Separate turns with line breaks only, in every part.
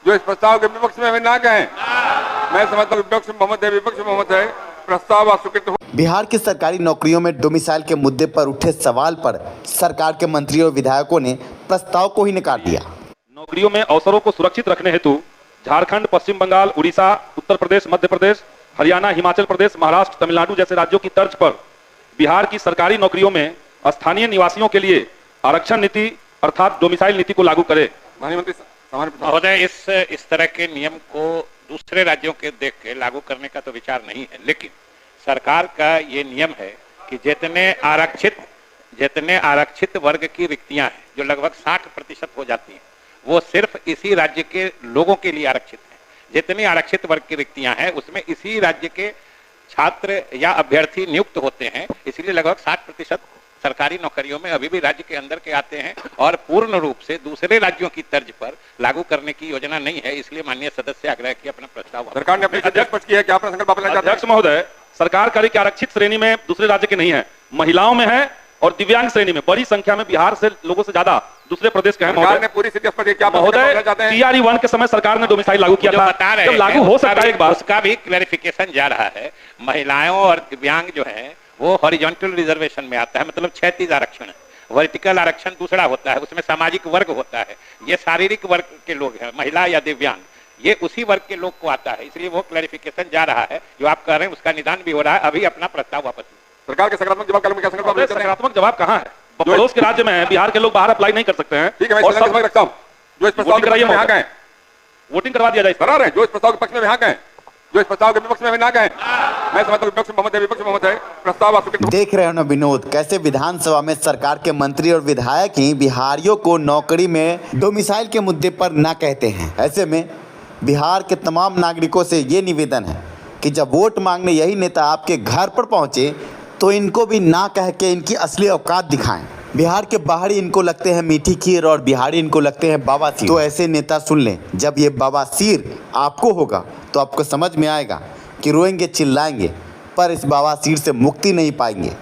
जो इस प्रस्ताव के विपक्ष में ना कहें। मैं समझता हूँ विपक्ष बहुमत है, विपक्ष बहुमत है, प्रस्ताव अस्वीकृत हो।
बिहार की सरकारी नौकरियों में डोमिसाइल के मुद्दे पर उठे सवाल पर सरकार के मंत्रियों और विधायकों ने प्रस्ताव को ही नकार दिया।
नौकरियों में अवसरों को सुरक्षित रखने हेतु झारखंड, पश्चिम बंगाल, उड़ीसा, उत्तर प्रदेश, मध्य प्रदेश, हरियाणा, हिमाचल प्रदेश, महाराष्ट्र, तमिलनाडु जैसे राज्यों की तर्ज पर बिहार की सरकारी नौकरियों में स्थानीय निवासियों के लिए आरक्षण नीति अर्थात डोमिसाइल नीति को लागू करे।
महोदय, इस तरह के नियम को दूसरे राज्यों के देख के लागू करने का तो विचार नहीं है, लेकिन सरकार का ये नियम है कि जितने आरक्षित वर्ग की रिक्तियां हैं, जो लगभग 60% हो जाती हैं, वो सिर्फ इसी राज्य के लोगों के लिए आरक्षित हैं। जितनी आरक्षित वर्ग की रिक्तियां हैं उसमें इसी राज्य के छात्र या अभ्यर्थी नियुक्त होते हैं, इसलिए लगभग 60% सरकारी नौकरियों में अभी भी राज्य के अंदर के आते हैं और पूर्ण रूप से दूसरे राज्यों की तर्ज पर लागू करने की योजना नहीं है। इसलिए माननीय सदस्य आग्रह किया अपना प्रस्ताव
सरकार ने अपनी अध्यक्ष की है कि अपना संकल्प वापस लेना चाहते हैं।
अध्यक्ष महोदय, सरकार कह रही कि आरक्षित श्रेणी में दूसरे राज्य के नहीं है, महिलाओं में है और दिव्यांग श्रेणी में बड़ी संख्या में बिहार से लोगों से ज्यादा दूसरे प्रदेश के हैं।
सरकार ने पूरी स्थिति स्पष्ट की, क्या
महोदय, TRE 1 के समय सरकार ने डोमिसाइल लागू किया था,
बता रहे
जब लागू हो सकता है एक बार,
उसका भी क्लैरिफिकेशन जा रहा है। महिलाओं और दिव्यांग जो है वो हॉरिजॉन्टल रिजर्वेशन में आता है, मतलब 36 आरक्षण है। वर्टिकल आरक्षण दूसरा होता है, उसमें सामाजिक वर्ग होता है। ये शारीरिक वर्ग के लोग हैं, महिला या दिव्यांग, ये उसी वर्ग के लोग को आता है, इसलिए वो क्लैरिफिकेशन जा रहा है। जो आप कह रहे हैं उसका निदान भी हो रहा है। अभी अपना प्रस्ताव वापस
सरकार के सकारात्मक जवाब क्या संकल्प?
सकारात्मक जवाब कहाँ है? पड़ोस के राज्य में है, बिहार के लोग बाहर अप्लाई नहीं कर सकते हैं।
ठीक है, मैं समझ रखता हूँ। जो इस प्रस्ताव के यहाँ गए
वोटिंग करवा दिया जाए,
करा रहे हैं। जो इस प्रस्ताव के पक्ष में यहाँ गए, जो इस प्रस्ताव के विपक्ष में ना कहें। मैं समझता हूँ विपक्ष बहुमत है, विपक्ष बहुमत है, प्रस्ताव अस्वीकृत।
देख रहे हो ना विनोद, कैसे विधानसभा में सरकार के मंत्री और विधायक ही बिहारियों को नौकरी में डोमिसाइल के मुद्दे पर ना कहते हैं। ऐसे में बिहार के तमाम नागरिकों से ये निवेदन है कि जब वोट मांगने यही नेता आपके घर पर पहुंचे तो इनको भी ना कह के इनकी असली औकात दिखाएं। बिहार के बाहरी इनको लगते हैं मीठी खीर और बिहारी इनको लगते हैं बवासीर। तो ऐसे नेता सुन लें, जब ये बवासीर आपको होगा तो आपको समझ में आएगा कि रोएंगे चिल्लाएंगे पर इस बवासीर से मुक्ति नहीं पाएंगे।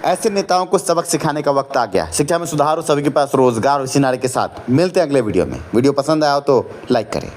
ऐसे नेताओं को सबक सिखाने का वक्त आ गया। शिक्षा में सुधार हो, सभी के पास रोजगार और इसी नारे के साथ मिलते हैं अगले वीडियो में। वीडियो पसंद आया हो तो लाइक करें।